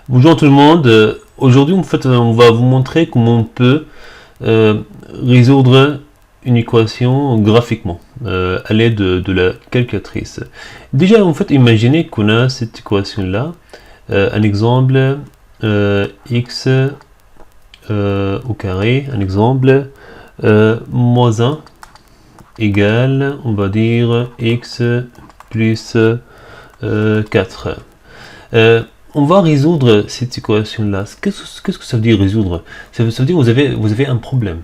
Bonjour tout le monde. Aujourd'hui, en fait, on va vous montrer comment on peut résoudre une équation graphiquement à l'aide de la calculatrice. Déjà, en fait, imaginez qu'on a cette équation-là, un exemple x au carré, un exemple moins 1 égale, on va dire, x plus 4. On va résoudre cette équation-là. Qu'est-ce que ça veut dire résoudre? Ça veut dire que vous avez un problème.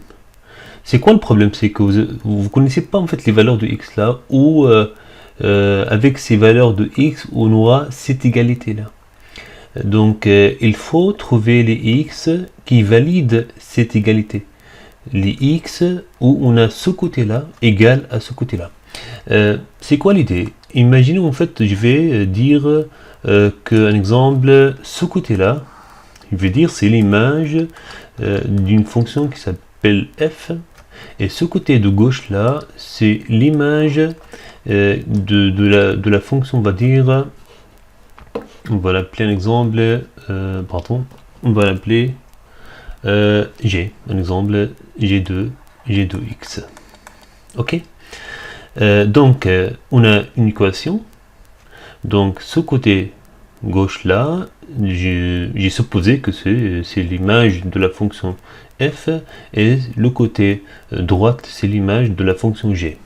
C'est quoi le problème? C'est que vous connaissez pas en fait les valeurs de x là, ou avec ces valeurs de x, on aura cette égalité-là. Donc il faut trouver les x qui valident cette égalité. Les x où on a ce côté-là égal à ce côté-là. C'est quoi l'idée? Imaginez en fait, je vais dire qu'un exemple, ce côté-là, je vais dire c'est l'image d'une fonction qui s'appelle f, et ce côté de gauche là, c'est l'image de la fonction, on va dire, on va l'appeler un exemple, pardon, on va l'appeler g, un exemple g2x. Ok. Donc on a une équation. Donc ce côté gauche là, j'ai supposé que c'est l'image de la fonction f, et le côté droite c'est l'image de la fonction g.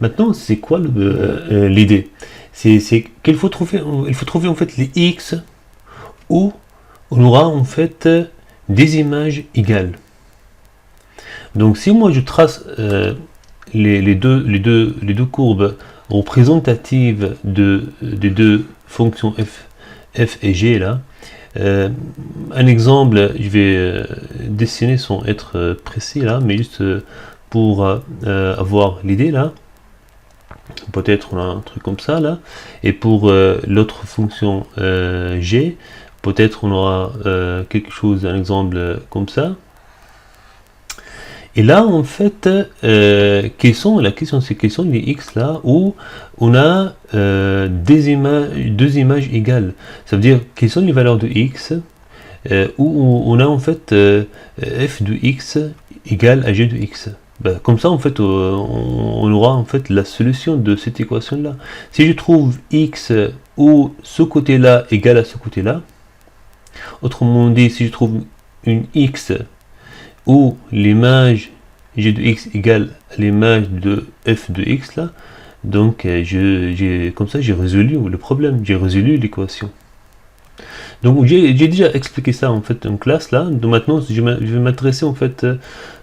Maintenant, c'est quoi l'idée? C'est qu'il faut trouver, il faut trouver en fait les x où on aura en fait des images égales. Donc si moi je trace les deux courbes représentatives des deux fonctions f et g là, un exemple, je vais dessiner sans être précis là, mais juste pour avoir l'idée là. Peut-être on a un truc comme ça là, et pour l'autre fonction g, peut-être on aura quelque chose, un exemple comme ça. Et là, en fait, la question c'est quels sont les x là où on a deux images égales. Ça veut dire quelles sont les valeurs de x où on a en fait f de x égale à g de x. Ben, comme ça, en fait, on aura en fait la solution de cette équation là. Si je trouve x où ce côté-là égale à ce côté-là, autrement dit, si je trouve une x où l'image g de x égale à l'image de f de x là, donc comme ça j'ai résolu le problème, j'ai résolu l'équation. Donc j'ai déjà expliqué ça en fait en classe là, donc maintenant je vais m'intéresser en fait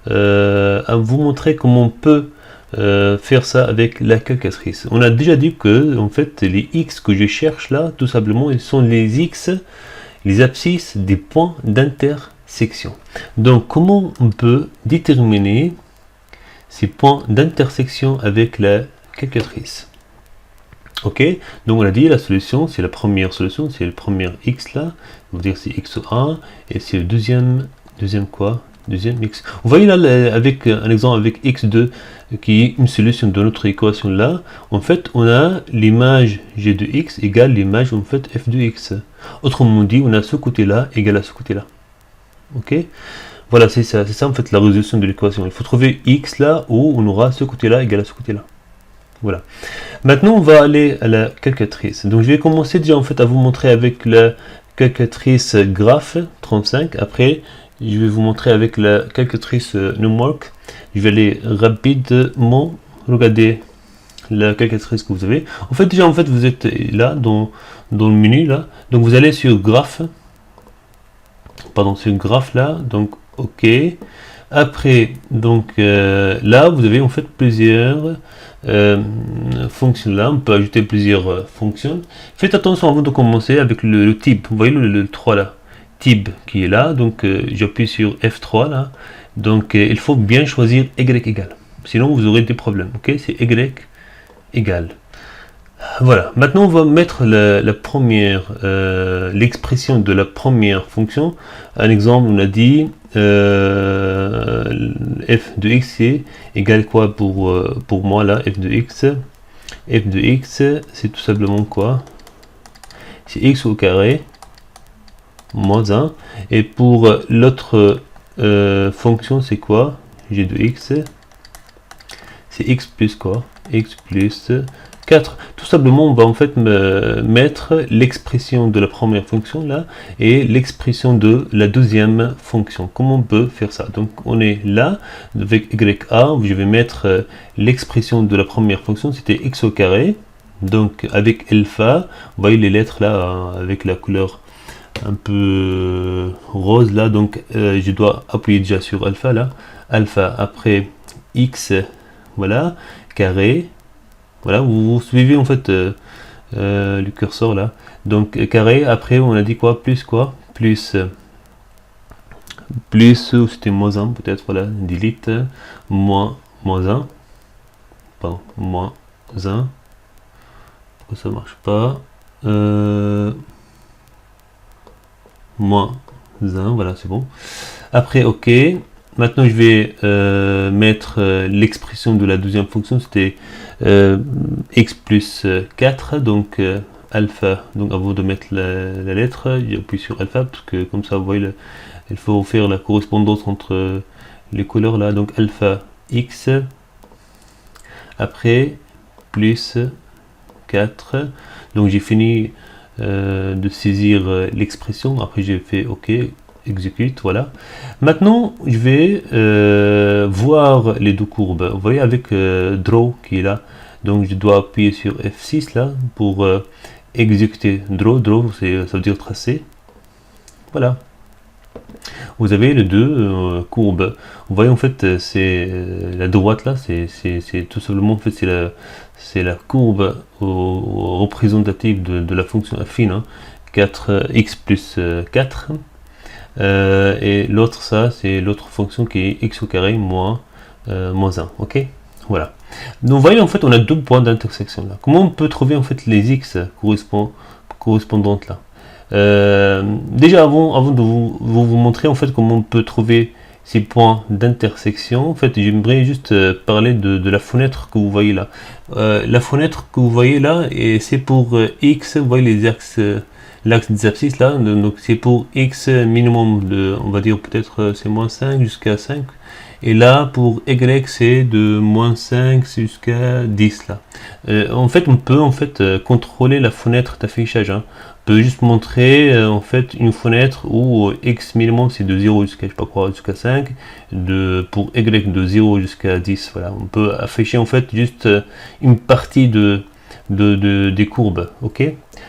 à vous montrer comment on peut faire ça avec la calculatrice. On a déjà dit que en fait les x que je cherche là, tout simplement, ils sont les x, les abscisses des points d'intersection. Donc comment on peut déterminer ces points d'intersection avec la calculatrice? Ok, donc on a dit la solution, c'est la première solution, c'est le premier x là, on va dire c'est x1, et c'est le deuxième quoi? Deuxième x. Vous voyez là, avec un exemple avec x2, qui est une solution de notre équation là, en fait on a l'image g de x égale l'image en fait f de x. Autrement dit, on a ce côté là égal à ce côté là. Ok, voilà, c'est ça en fait la résolution de l'équation. Il faut trouver x là où on aura ce côté là égal à ce côté là. Voilà. Maintenant, on va aller à la calculatrice. Donc, je vais commencer déjà en fait à vous montrer avec la calculatrice Graph 35. Après, je vais vous montrer avec la calculatrice Numwork. Je vais aller rapidement regarder la calculatrice que vous avez. En fait, déjà, en fait, vous êtes là dans le menu là. Donc, vous allez sur Graph. Pardon, sur Graph là. Donc, OK. Après, donc là, vous avez en fait plusieurs fonctions là. On peut ajouter plusieurs fonctions. Faites attention avant de commencer avec le type. Vous voyez le 3 là, type qui est là. Donc j'appuie sur F3 là. Donc il faut bien choisir y égale. Sinon vous aurez des problèmes. Ok, c'est y égale. Voilà, maintenant on va mettre la première, l'expression de la première fonction. Un exemple, on a dit f de x est égal quoi pour moi là, f de x c'est tout simplement quoi? C'est x au carré moins 1. Et pour l'autre fonction, c'est quoi? G de x, c'est x plus quoi? X plus 4. Tout simplement, on va en fait mettre l'expression de la première fonction là et l'expression de la deuxième fonction. Comment on peut faire ça? Donc on est là avec YA, je vais mettre l'expression de la première fonction, c'était x au carré. Donc avec alpha, vous voyez les lettres là avec la couleur un peu rose là, donc je dois appuyer déjà sur alpha là, alpha après x, voilà, carré, voilà, vous suivez en fait le curseur là, donc carré, après on a dit quoi, plus c'était moins 1 peut-être, voilà, delete, moins 1, pardon, moins 1, pourquoi ça marche pas, moins 1, voilà, c'est bon. Après, ok. Maintenant, je vais mettre l'expression de la deuxième fonction, c'était x plus 4, donc alpha. Donc, avant de mettre la lettre, j'appuie sur alpha, parce que comme ça, vous voyez, il faut faire la correspondance entre les couleurs là. Donc, alpha x, après, plus 4. Donc, j'ai fini de saisir l'expression. Après, j'ai fait OK, exécute, voilà. Maintenant, je vais voir les deux courbes. Vous voyez, avec draw qui est là. Donc, je dois appuyer sur F6 là pour exécuter draw. Draw, ça veut dire tracer. Voilà. Vous avez les deux courbes. Vous voyez en fait, c'est la droite là, c'est tout simplement en fait c'est la courbe représentative de la fonction affine, hein, 4x plus 4. Et l'autre, ça, c'est l'autre fonction qui est x au carré moins 1. Ok, voilà. Donc vous voyez en fait, on a deux points d'intersection là. Comment on peut trouver en fait les x correspondantes là? Déjà avant de vous montrer en fait comment on peut trouver ces points d'intersection, en fait j'aimerais juste parler de la fenêtre que vous voyez là. La fenêtre que vous voyez là, et c'est pour x, vous voyez les axes, l'axe des abscisses là, donc c'est pour x minimum de, on va dire peut-être c'est moins 5 jusqu'à 5. Et là, pour y, c'est de moins 5 jusqu'à 10 là. En fait, on peut contrôler la fenêtre d'affichage. Hein. On peut juste montrer en fait une fenêtre où x minimum c'est de 0 jusqu'à je sais pas quoi, jusqu'à 5, pour y de 0 jusqu'à 10. Voilà. On peut afficher en fait juste une partie des courbes. Ok.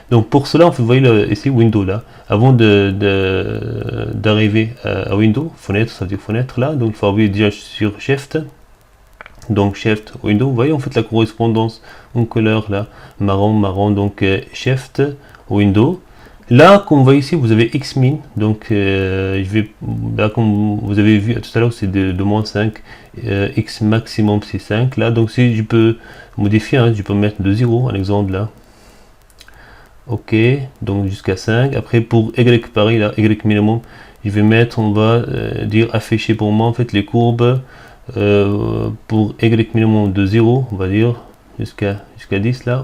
Donc pour cela, vous voyez ici Windows là. Avant d'arriver à Windows, fenêtre, ça veut dire fenêtre là. Donc il faut appuyer déjà sur Shift. Donc Shift Windows. Vous voyez en fait la correspondance en couleur là, marron. Donc Shift Windows. Là, comme vous voyez ici, vous avez Xmin. Donc là, comme vous avez vu tout à l'heure, c'est de moins 5. X maximum c'est 5 là. Donc si je peux modifier, hein, je peux mettre de 0, un exemple là. Ok, donc jusqu'à 5. Après pour y pareil là, y minimum, je vais mettre, on va dire afficher pour moi en fait les courbes pour y minimum de 0, on va dire jusqu'à 10 là.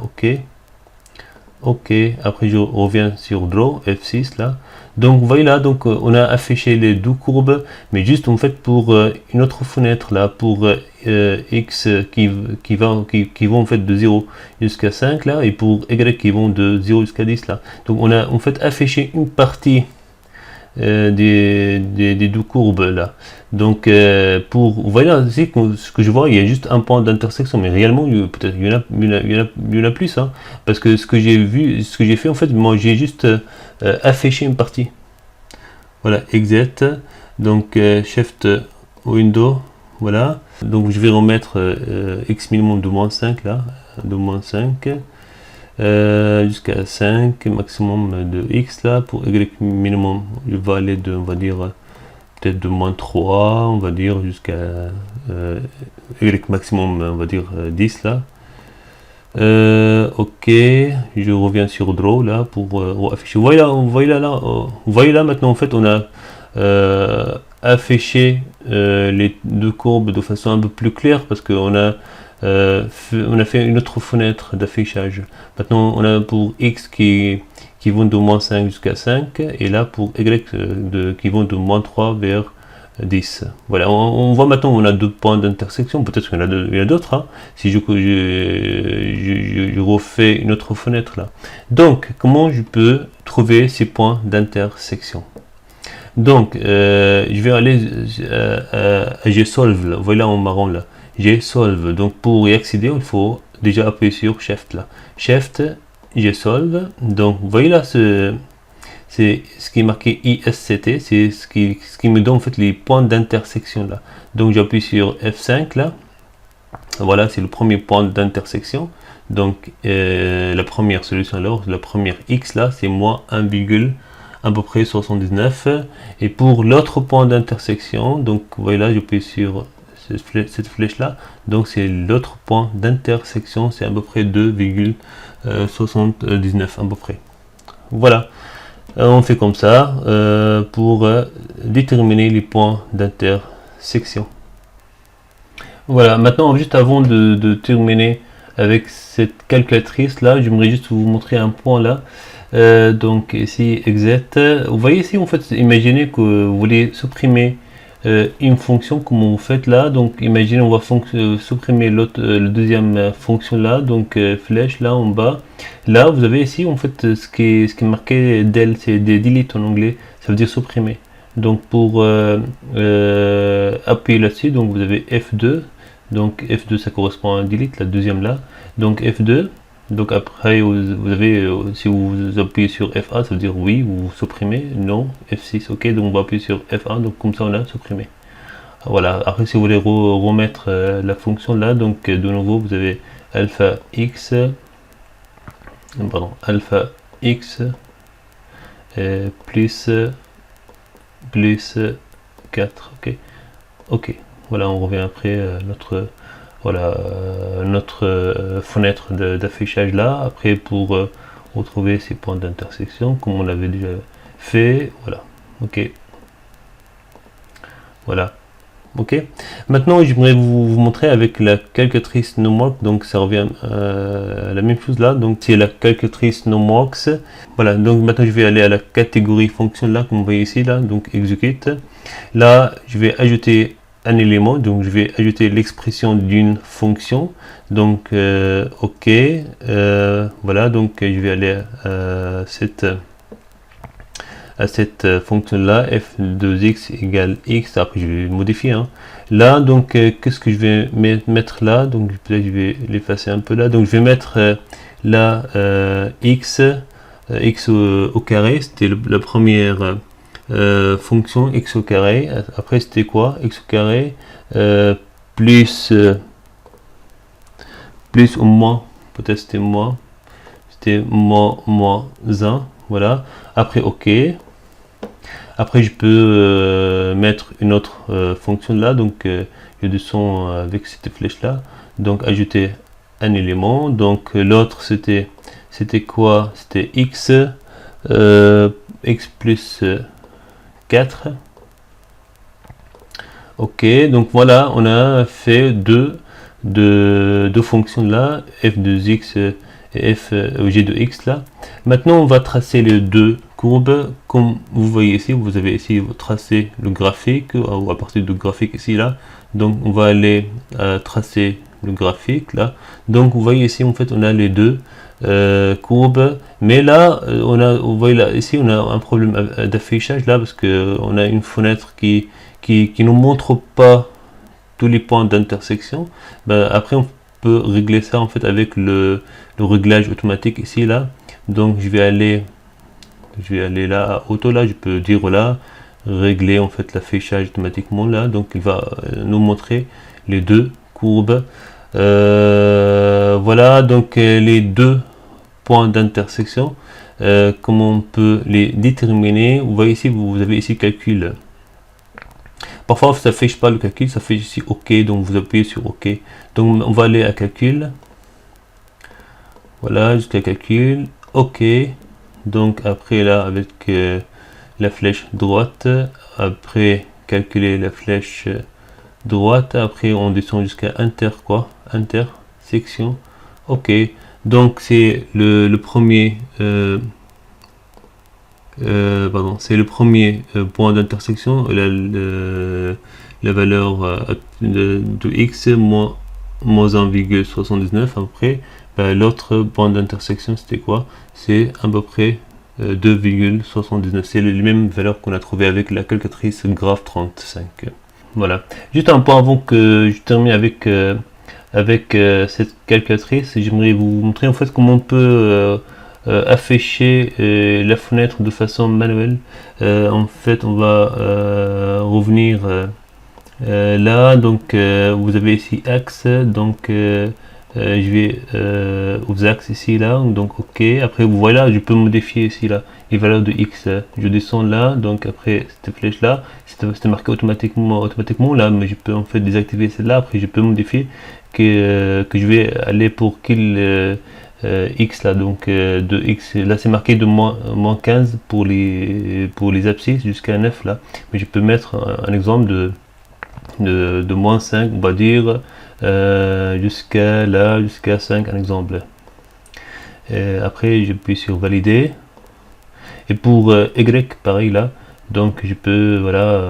Ok, après je reviens sur draw F6 là. Donc vous voyez là, donc on a affiché les deux courbes, mais juste en fait pour une autre fenêtre là, pour x qui vont en fait de 0 jusqu'à 5 là, et pour y qui vont de 0 jusqu'à 10 là. Donc on a en fait affiché une partie des deux courbes là. Donc vous voyez là, c'est ce que je vois, il y a juste un point d'intersection, mais réellement peut-être il y en a plus, hein, parce que ce que j'ai fait en fait, moi j'ai juste affiché une partie. Voilà, exit, donc Shift Windows, voilà. Donc je vais remettre x minimum de moins 5 là, de moins 5. Jusqu'à 5 maximum de x là. Pour y minimum je vais aller de, on va dire peut-être de moins 3, on va dire jusqu'à y maximum, on va dire 10 là. Ok, je reviens sur draw là pour afficher. Vous voyez là maintenant en fait on a affiché les deux courbes de façon un peu plus claire, parce qu'on a fait une autre fenêtre d'affichage. Maintenant on a pour x qui qui vont de moins 5 jusqu'à 5, et là pour y qui vont de moins 3 vers 10. Voilà, on voit maintenant on a deux points d'intersection, peut-être qu'il y en a d'autres, hein, si je refais une autre fenêtre là. Donc, comment je peux trouver ces points d'intersection? Donc, je vais aller à gsolve, voilà en marron là, gsolve. Donc, pour y accéder, il faut déjà appuyer sur Shift là. Shift, gsolve. Donc, vous voyez là, c'est ce qui est marqué ISCT, c'est ce qui me donne en fait les points d'intersection là. Donc, j'appuie sur F5 là. Voilà, c'est le premier point d'intersection. Donc, la première solution alors, la première X là, c'est moins 1, à peu près 79, et pour l'autre point d'intersection, donc vous voyez là, j'appuie sur cette flèche là, donc c'est l'autre point d'intersection, c'est à peu près 2,79 à peu près. Voilà, on fait comme ça pour déterminer les points d'intersection. Voilà, maintenant juste avant de terminer avec cette calculatrice là, j'aimerais juste vous montrer un point là. Donc ici exit, vous voyez ici en fait, imaginez que vous voulez supprimer une fonction, comme vous faites là. Donc imaginez on va supprimer le deuxième fonction là, donc flèche là en bas. Là vous avez ici en fait ce qui est marqué del, c'est delete en anglais, ça veut dire supprimer. Donc pour appuyer là-dessus, donc vous avez F2, donc F2 ça correspond à un delete, la deuxième là, donc F2. Donc après, vous avez, si vous appuyez sur F1, ça veut dire oui, vous supprimez, non, F6, ok, donc on va appuyer sur F1, donc comme ça on a supprimé. Voilà, après si vous voulez remettre la fonction là, donc de nouveau vous avez alpha x, alpha x plus 4, ok, voilà, on revient après notre... Voilà notre fenêtre d'affichage là. Après pour retrouver ces points d'intersection comme on l'avait déjà fait, voilà, ok, voilà, ok. Maintenant j'aimerais vous montrer avec la calculatrice Numworks, donc ça revient à la même chose là, donc c'est la calculatrice Numworks. Voilà, donc maintenant je vais aller à la catégorie fonction là, comme vous voyez ici là, donc execute. Là je vais ajouter un élément, donc je vais ajouter l'expression d'une fonction, donc ok, voilà, donc je vais aller à cette fonction là, f2x égale x, après je vais modifier, hein. Là donc qu'est-ce que je vais mettre là, donc peut-être je vais l'effacer un peu là, donc je vais mettre là x au carré, c'était la première fonction x au carré. Après c'était quoi, x au carré plus ou moins, peut-être c'était moins 1, voilà. Après ok, après je peux mettre une autre fonction là, donc je descends avec cette flèche là, donc ajouter un élément, donc l'autre c'était quoi, c'était x plus 4. Ok, donc voilà, on a fait deux fonctions là, f2x et g2x là. Maintenant on va tracer les deux courbes, comme vous voyez ici, vous avez ici tracé le graphique, ou à partir du graphique ici là, donc on va aller tracer le graphique là. Donc vous voyez ici en fait on a les deux courbes, mais là vous voyez là ici on a un problème d'affichage là, parce que on a une fenêtre qui nous montre pas tous les points d'intersection. Après on peut régler ça en fait avec le réglage automatique ici là. Donc je vais aller là à auto, là je peux dire là régler en fait l'affichage automatiquement là, donc il va nous montrer les deux courbes. Voilà, donc les deux points d'intersection, comment on peut les déterminer. Vous voyez ici, vous avez ici calcul. Parfois ça n'affiche pas le calcul, ça fait ici ok, donc vous appuyez sur ok. Donc on va aller à calcul, voilà, jusqu'à calcul, ok. Donc après là avec la flèche droite, après calculer la flèche droite, après on descend jusqu'à intersection, ok. Donc c'est le premier pardon, c'est le premier point d'intersection, la valeur de x moins 1,79. Après, l'autre point d'intersection, c'était quoi? C'est à peu près 2,79. C'est les mêmes valeurs qu'on a trouvé avec la calculatrice graph 35. Voilà. Juste un point avant que je termine avec cette calculatrice, j'aimerais vous montrer en fait comment on peut afficher la fenêtre de façon manuelle. En fait, on va revenir là. Donc, vous avez ici axe. Donc, je vais aux axes ici là. Donc, ok. Après, vous voyez là, je peux modifier ici là les valeurs de x. Je descends là. Donc, après cette flèche là, c'était marqué automatiquement là, mais je peux en fait désactiver celle-là. Après, je peux modifier que je vais aller pour qu'il x là, donc de x là c'est marqué de moins 15 pour les abscisses jusqu'à 9 là, mais je peux mettre un exemple de moins 5, on va dire jusqu'à là, jusqu'à 5, un exemple. Et après j'appuie sur valider, et pour y pareil là, donc je peux voilà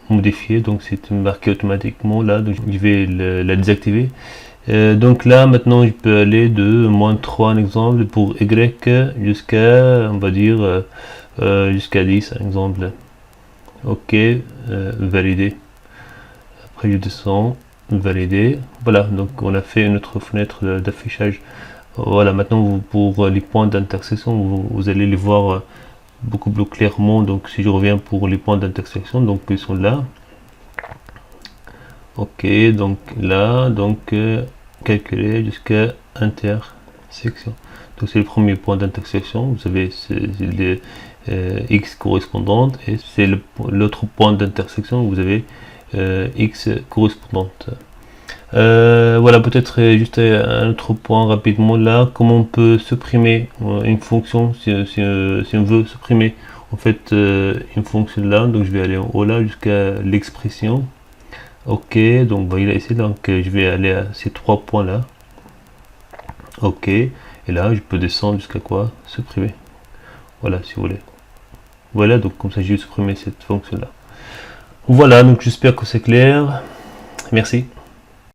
modifier, donc c'est marqué automatiquement là, donc je vais la désactiver. Donc là maintenant je peux aller de moins 3 un exemple pour y jusqu'à on va dire jusqu'à 10 un exemple. Ok, valider. Après je descends, valider. Voilà, donc on a fait une autre fenêtre d'affichage. Voilà, maintenant pour les points d'intersection vous allez les voir beaucoup plus clairement. Donc si je reviens pour les points d'intersection, donc ils sont là. Ok, donc là, donc calculer jusqu'à intersection. Donc c'est le premier point d'intersection. Vous avez les x correspondantes, et c'est l'autre point d'intersection. Vous avez x correspondante. Voilà, peut-être juste un autre point rapidement là. Comment on peut supprimer une fonction si on veut supprimer en fait une fonction là. Donc je vais aller en haut là jusqu'à l'expression. Ok, donc voilà ici, donc je vais aller à ces trois points là. Ok, et là je peux descendre jusqu'à quoi? Supprimer. Voilà, si vous voulez. Voilà, donc comme ça j'ai supprimé cette fonction là. Voilà, donc j'espère que c'est clair. Merci.